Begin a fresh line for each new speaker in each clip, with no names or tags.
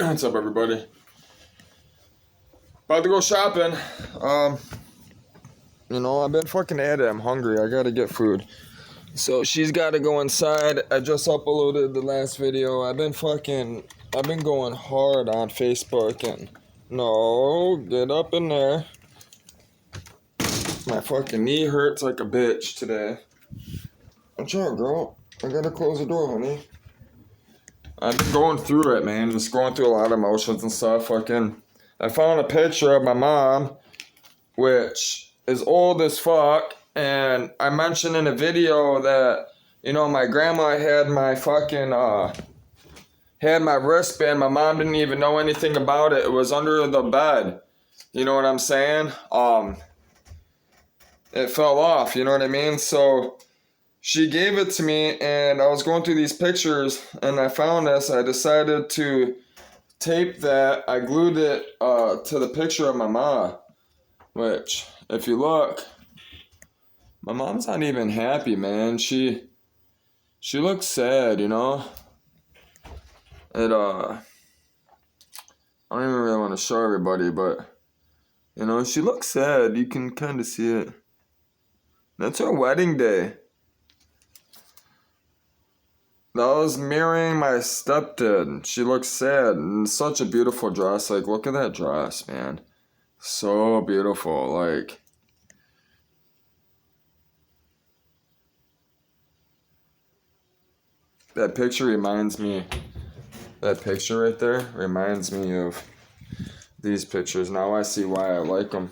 What's up, everybody? About to go shopping. I've been fucking at it. I'm hungry. I gotta get food. So she's gotta go inside. I just uploaded the last video. I've been going hard on Facebook and no, get up in there. My fucking knee hurts like a bitch today. Watch out, girl. I gotta close the door, honey. I've been going through it, man. Just going through a lot of emotions and stuff. I found a picture of my mom, which is old as fuck. And I mentioned in a video that, my grandma had had my wristband. My mom didn't even know anything about it. It was under the bed. You know what I'm saying? It fell off, you know what I mean? So she gave it to me, and I was going through these pictures, and I found this. I decided to tape that. I glued it to the picture of my mom, which, if you look, my mom's not even happy, man. She looks sad, I don't even really want to show everybody, but, she looks sad. You can kind of see it. That's her wedding day. That was mirroring my stepdad. She looks sad and such a beautiful dress. Like, look at that dress, man. So beautiful. Like, that picture right there reminds me of these pictures. Now I see why I like them.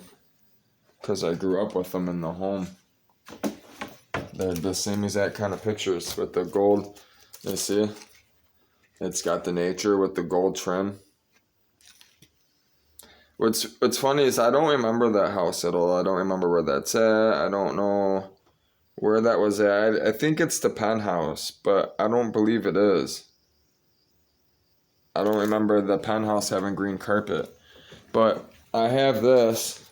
Because I grew up with them in the home. They're the same exact kind of pictures with the gold. You see? It's got the nature with the gold trim. What's funny is I don't remember that house at all. I don't remember where that's at. I don't know where that was at. I think it's the penthouse, but I don't believe it is. I don't remember the penthouse having green carpet. But I have this.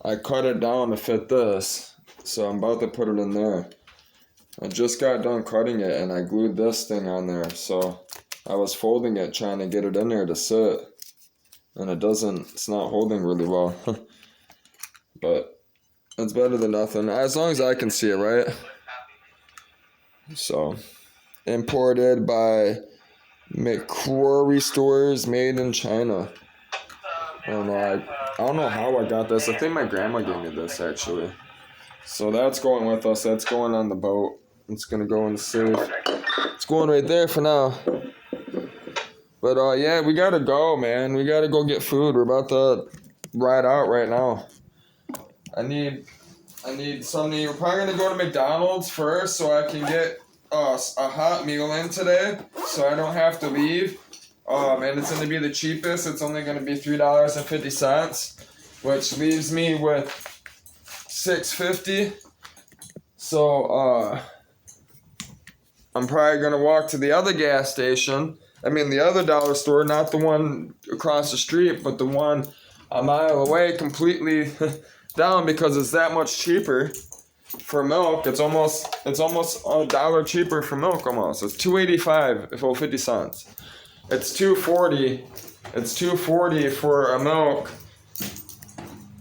I cut it down to fit this. So I'm about to put it in there. I just got done cutting it and I glued this thing on there. So I was folding it, trying to get it in there to sit. And it's not holding really well. But it's better than nothing. As long as I can see it, right? So, imported by McCrory Stores, made in China. I don't know how I got this. I think my grandma gave me this, actually. So that's going with us. That's going on the boat. It's going to go in the safe. It's going right there for now. But, yeah, we got to go, man. We got to go get food. We're about to ride out right now. I need something. We're probably going to go to McDonald's first so I can get a hot meal in today so I don't have to leave. And it's going to be the cheapest. It's only going to be $3.50, which leaves me with $6.50. So, I'm probably going to walk to the other gas station. The other dollar store, not the one across the street, but the one a mile away, completely down because it's that much cheaper for milk. It's almost $1 cheaper for milk almost. It's $2.85 for 50 cents. It's $2.40. It's $2.40 for a milk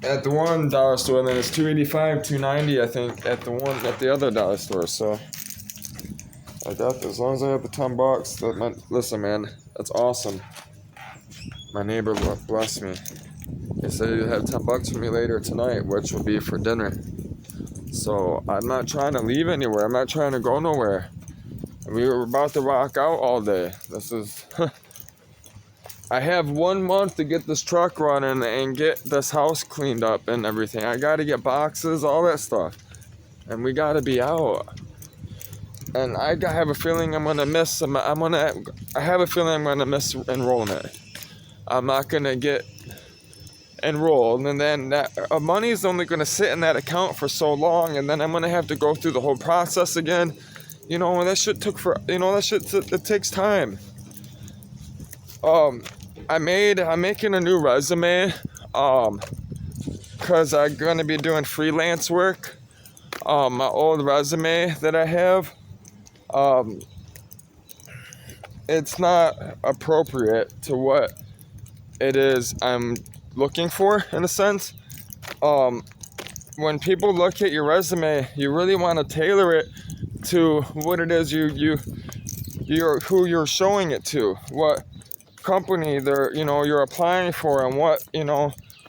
at the one dollar store, and then it's $2.85, $2.90 I think at the other dollar store. So I got this. As long as I have the $10, listen, man, that's awesome. My neighbor blessed me. He said he'd have $10 for me later tonight, which will be for dinner. So I'm not trying to leave anywhere. I'm not trying to go nowhere. We were about to rock out all day. This is... I have 1 month to get this truck running and get this house cleaned up and everything. I got to get boxes, all that stuff. And we got to be out. And I have a feeling I'm going to miss enrollment. I'm not going to get enrolled, and then that money is only going to sit in that account for so long, and then I'm going to have to go through the whole process again. That shit it takes time. I'm making a new resume, cause I'm going to be doing freelance work. My old resume that I have, it's not appropriate to what it is I'm looking for, in a sense. When people look at your resume, you really want to tailor it to what it is you're who you're showing it to, what company you're applying for, and what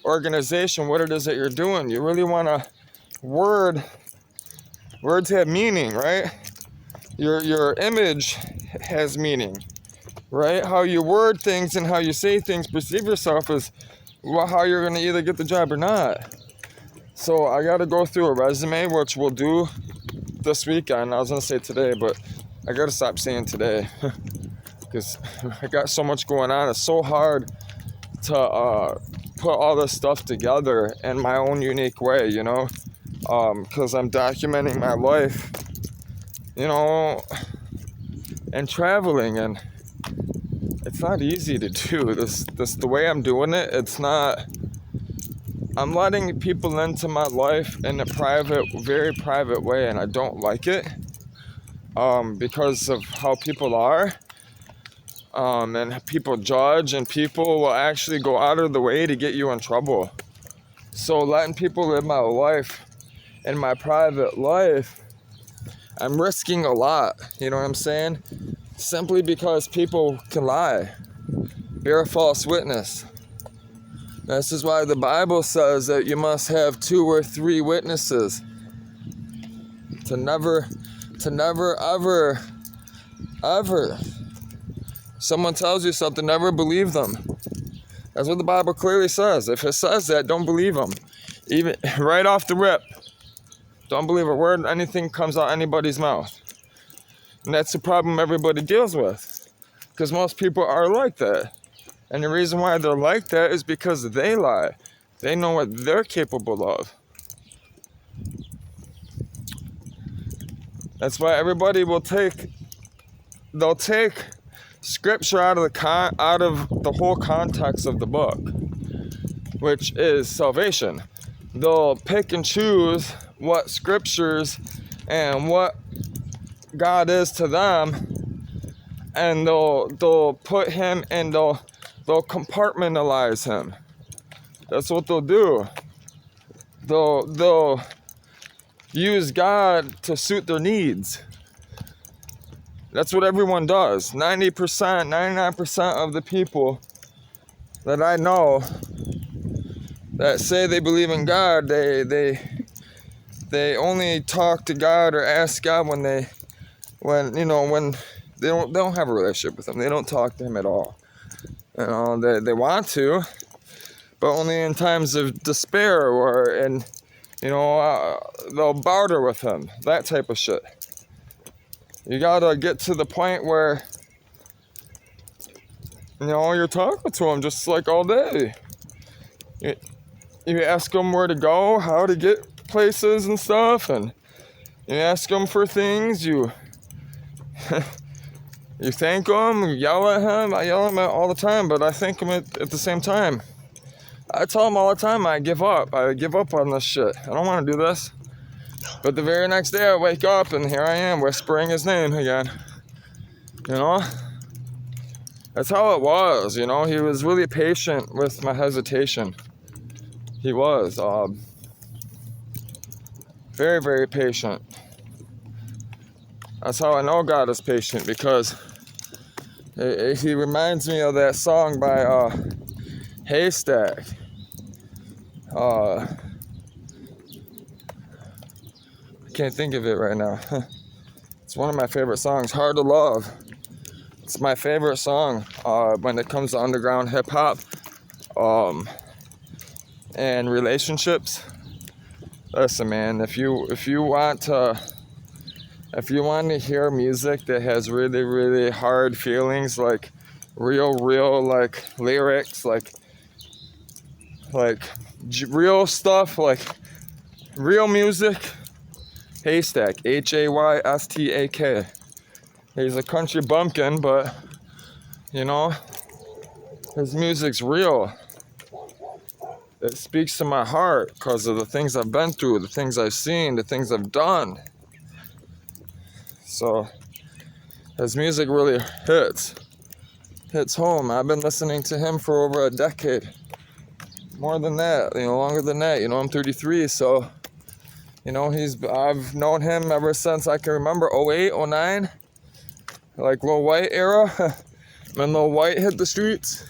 organization, what it is that you're doing. You really want to words have meaning, right? Your image has meaning, right? How you word things and how you say things, perceive yourself is how you're going to either get the job or not. So I got to go through a resume, which we'll do this weekend. I was going to say today, but I got to stop saying today because I got so much going on. It's so hard to put all this stuff together in my own unique way, because I'm documenting my life, and traveling, and it's not easy to do this the way I'm doing it. It's not. I'm letting people into my life in a private, very private way, and I don't like it because of how people are, and people judge, and people will actually go out of the way to get you in trouble. So letting people live my life in my private life, I'm risking a lot, you know what I'm saying? Simply because people can lie, bear false witness. This is why the Bible says that you must have 2 or 3 witnesses to never ever someone tells you something, never believe them. That's what the Bible clearly says. If it says that, don't believe them. Even right off the rip, don't believe a word, anything comes out anybody's mouth. And that's the problem everybody deals with, because most people are like that. And the reason why they're like that is because they lie. They know what they're capable of. That's why everybody they'll take scripture out of the whole context of the book, which is salvation. They'll pick and choose what scriptures and what God is to them, and they'll put him and they'll compartmentalize him. That's what they'll do. They'll use God to suit their needs. That's what everyone does. 90%, 99% of the people that I know that say they believe in God, they only talk to God or ask God when they don't have a relationship with him. They don't talk to him at all. They want to, but only in times of despair, or they'll barter with him, that type of shit. You gotta get to the point where you're talking to him just like all day. You ask him where to go, how to get places and stuff, and you ask him for things. You you thank him, you yell at him. I yell at him all the time, but I thank him at the same time. I tell him all the time I give up. I give up on this shit. I don't want to do this. But the very next day I wake up and here I am whispering his name again. That's how it was, He was really patient with my hesitation. He was very, very patient. That's how I know God is patient, because he reminds me of that song by Haystack. I can't think of it right now. It's one of my favorite songs, Hard to Love. It's my favorite song when it comes to underground hip hop and relationships. Listen, man, if you want to hear music that has really, really hard feelings, like real like lyrics, like real stuff, like real music, Haystack, Haystak. He's a country bumpkin, but his music's real. It speaks to my heart because of the things I've been through, the things I've seen, the things I've done. So his music really hits. hits home. I've been listening to him for over a decade. More than that, longer than that. I'm 33, so, I've known him ever since I can remember, 08, 09, like Lil White era. When Lil White hit the streets,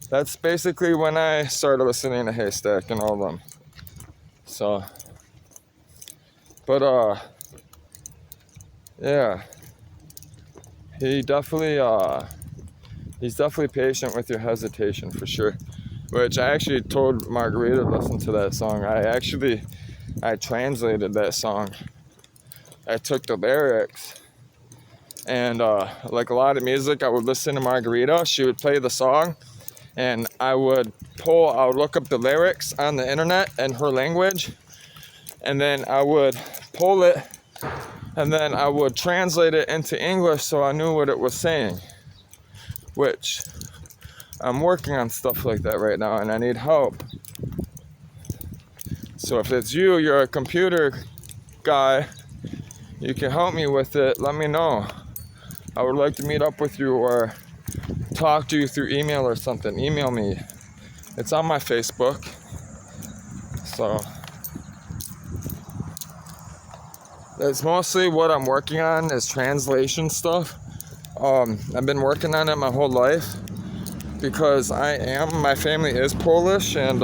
that's basically when I started listening to Haystack and all of them. So, but, yeah, he's definitely patient with your hesitation, for sure. Which I actually told Margarita to listen to that song. I translated that song. I took the lyrics, and like a lot of music, I would listen to Margarita. She would play the song, and I would look up the lyrics on the internet in her language, and then I would pull it, and then I would translate it into English so I knew what it was saying. Which I'm working on stuff like that right now, and I need help. So if it's you're a computer guy, you can help me with it, let me know. I would like to meet up with you or talk to you through email or something. Email me. It's on my Facebook. So that's mostly what I'm working on, is translation stuff. I've been working on it my whole life, because my family is Polish, and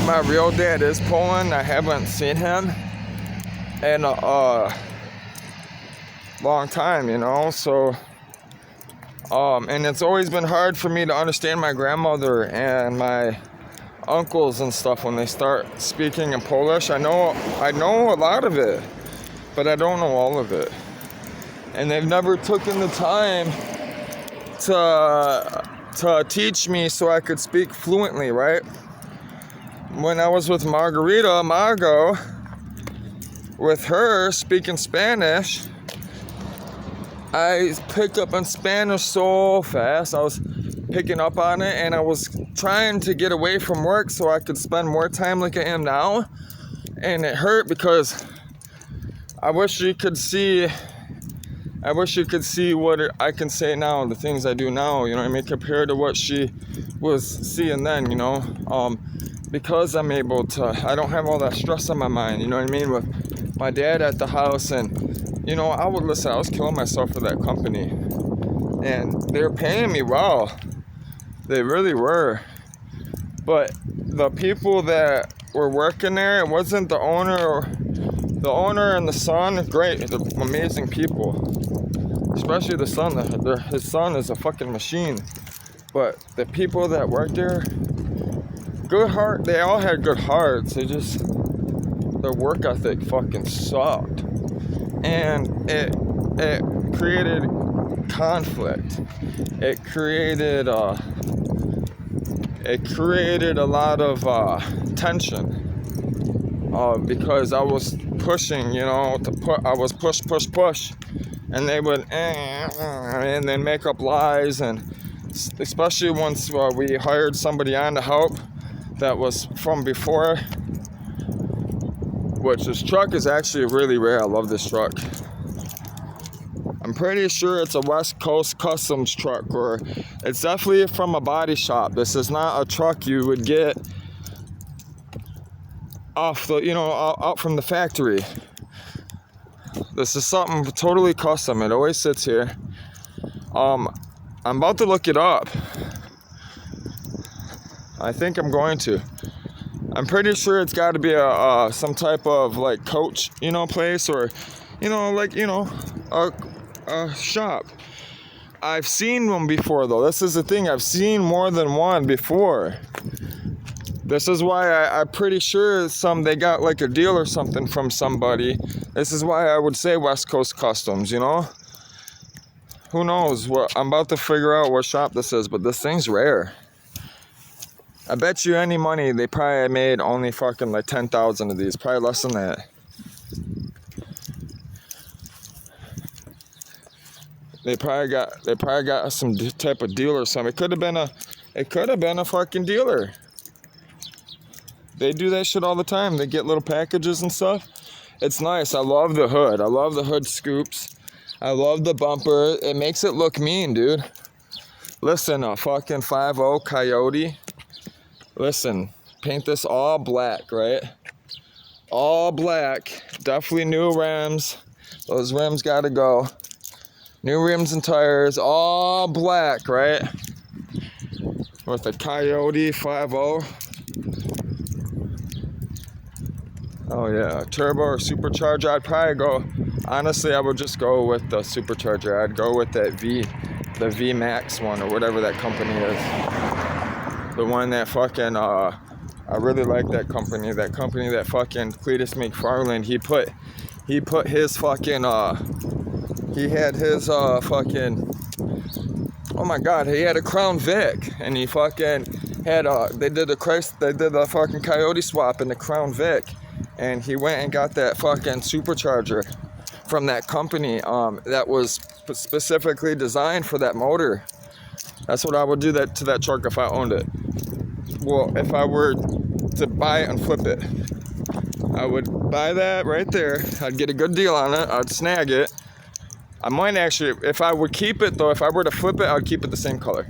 my real dad is Poland. I haven't seen him in a long time, so, and it's always been hard for me to understand my grandmother and my uncles and stuff when they start speaking in Polish. I know a lot of it, but I don't know all of it. And they've never taken the time to teach me so I could speak fluently, right? When I was with Margot, with her speaking Spanish, I picked up on Spanish so fast. I was picking up on it, and I was trying to get away from work so I could spend more time like I am now. And it hurt, because I wish you could see what I can say now, the things I do now, compared to what she was seeing then, because I'm able to, I don't have all that stress on my mind, with my dad at the house, and, I was killing myself for that company, and they were paying me well, they really were, but the people that were working there, it wasn't the owner and the son, great, they're amazing people. Especially the son, his son is a fucking machine. But the people that worked there, good heart, they all had good hearts. Their work ethic fucking sucked. And it created conflict. It created a lot of tension. Because I was pushing, I was push. And they would, and then make up lies, and especially once we hired somebody on to help that was from before, which this truck is actually really rare. I love this truck. I'm pretty sure it's a West Coast Customs truck, or it's definitely from a body shop. This is not a truck you would get off the, out from the factory. This is something totally custom. It always sits here. I'm about to look it up. I think I'm going to. I'm pretty sure it's got to be a some type of like coach, place, or a shop. I've seen one before though. This is the thing. I've seen more than one before. This is why I'm pretty sure they got like a deal or something from somebody. This is why I would say West Coast Customs, Who knows? I'm about to figure out what shop this is, but this thing's rare. I bet you any money they probably made only fucking like 10,000 of these. Probably less than that. They probably got some type of deal or something. It could have been a fucking dealer. They do that shit all the time. They get little packages and stuff. It's nice. I love the hood. I love the hood scoops. I love the bumper. It makes it look mean, dude. Listen, a fucking 5.0 Coyote. Listen, paint this all black, right? All black. Definitely new rims. Those rims gotta go. New rims and tires, all black, right? With a Coyote 5.0. Oh yeah, turbo or supercharger. I'd probably go, honestly, I would just go with the supercharger. I'd go with that the V Max one or whatever that company is. The one that fucking, I really like that company. That company that fucking Cletus McFarland, he put his fucking, he had his fucking, oh my god, he had a Crown Vic, and he fucking had they did the fucking Coyote swap in the Crown Vic, and he went and got that fucking supercharger from that company that was specifically designed for that motor. That's what I would do to that truck if I owned it. Well, if I were to buy it and flip it, I would buy that right there. I'd get a good deal on it. I'd snag it. I might actually, if I would keep it though, if I were to flip it, I would keep it the same color.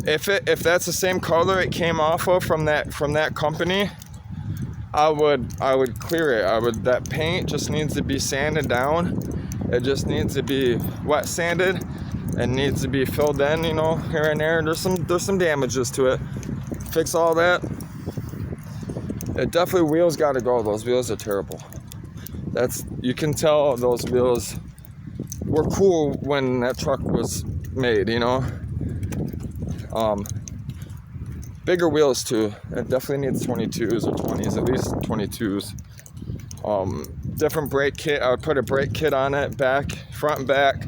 If that's the same color it came off of from that company, I would clear it. That paint just needs to be sanded down. It just needs to be wet sanded. It needs to be filled in, you know, here and there. There's some damages to it. Fix all that. It definitely, wheels gotta go. Those wheels are terrible. You can tell those wheels were cool when that truck was made, you know. Bigger wheels too. It definitely needs 22s or 20s, at least 22s. Different brake kit. I would put a brake kit on it, front and back.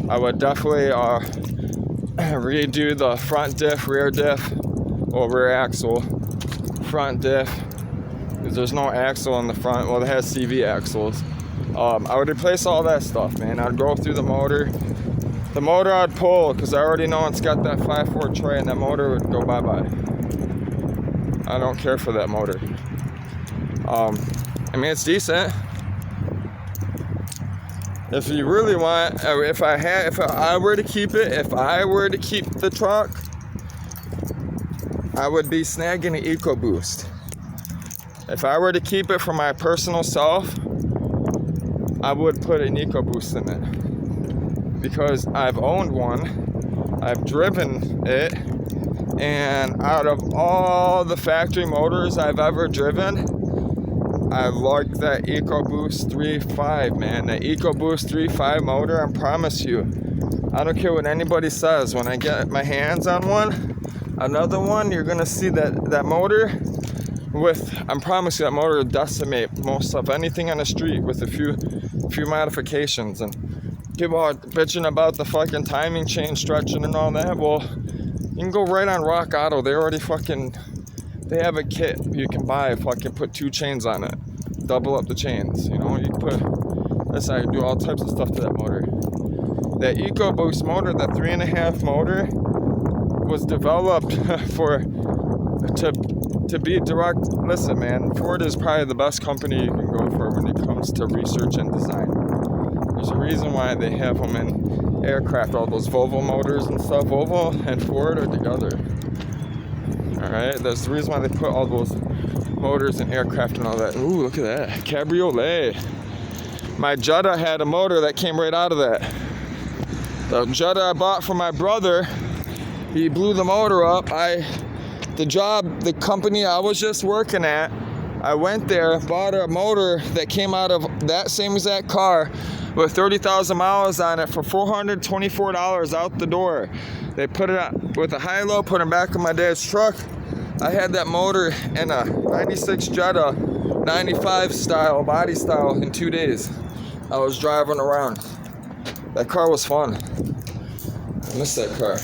I would definitely redo the front diff, rear diff, or rear axle. Front diff, because there's no axle on the front. Well, it has CV axles. I would replace all that stuff, man. I'd go through the motor. The motor I'd pull, because I already know it's got that 5.4 tray, and that motor would go bye-bye. I don't care for that motor. I mean, it's decent. If you really want, if I were to keep the truck, I would be snagging an EcoBoost. If I were to keep it for my personal self, I would put an EcoBoost in it. Because I've owned one, I've driven it, and out of all the factory motors I've ever driven, I like that EcoBoost 3.5, man. The EcoBoost 3.5 motor, I promise you, I don't care what anybody says, when I get my hands on another one, you're gonna see that motor I promise you, that motor will decimate most of anything on the street with a few modifications. And people are bitching about the fucking timing chain stretching and all that. Well, you can go right on Rock Auto. They have a kit you can buy, fucking put 2 chains on it. Double up the chains, you know, that's how you do all types of stuff to that motor. That EcoBoost motor, that 3.5 motor, was developed to be direct. Listen, man, Ford is probably the best company you can go for when it comes to research and design. There's a reason why they have them in aircraft, all those Volvo motors and stuff. Volvo and Ford are together. Alright, there's the reason why they put all those motors in aircraft and all that. Ooh, look at that. Cabriolet. My Jetta had a motor that came right out of that. The Jetta I bought from my brother, he blew the motor up. The company I was just working at, I went there, bought a motor that came out of that same exact car with 30,000 miles on it for $424 out the door. They put it out with a high-low, put it back in my dad's truck. I had that motor in a 96 Jetta, 95 style, body style in 2 days. I was driving around. That car was fun. I miss that car.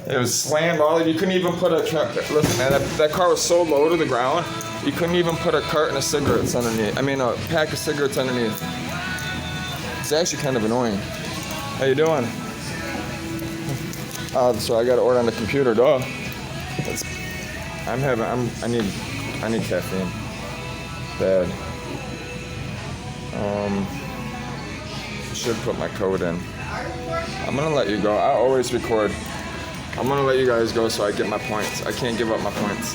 It was slammed all. You couldn't even put listen, man, that car was so low to the ground, you couldn't even put a carton of cigarettes underneath. I mean, a pack of cigarettes underneath. It's actually kind of annoying. How you doing? So I got to order on the computer, duh. I need caffeine. Bad. should put my code in. I'm gonna let you go. I always record. I'm gonna let you guys go so I get my points. I can't give up my points.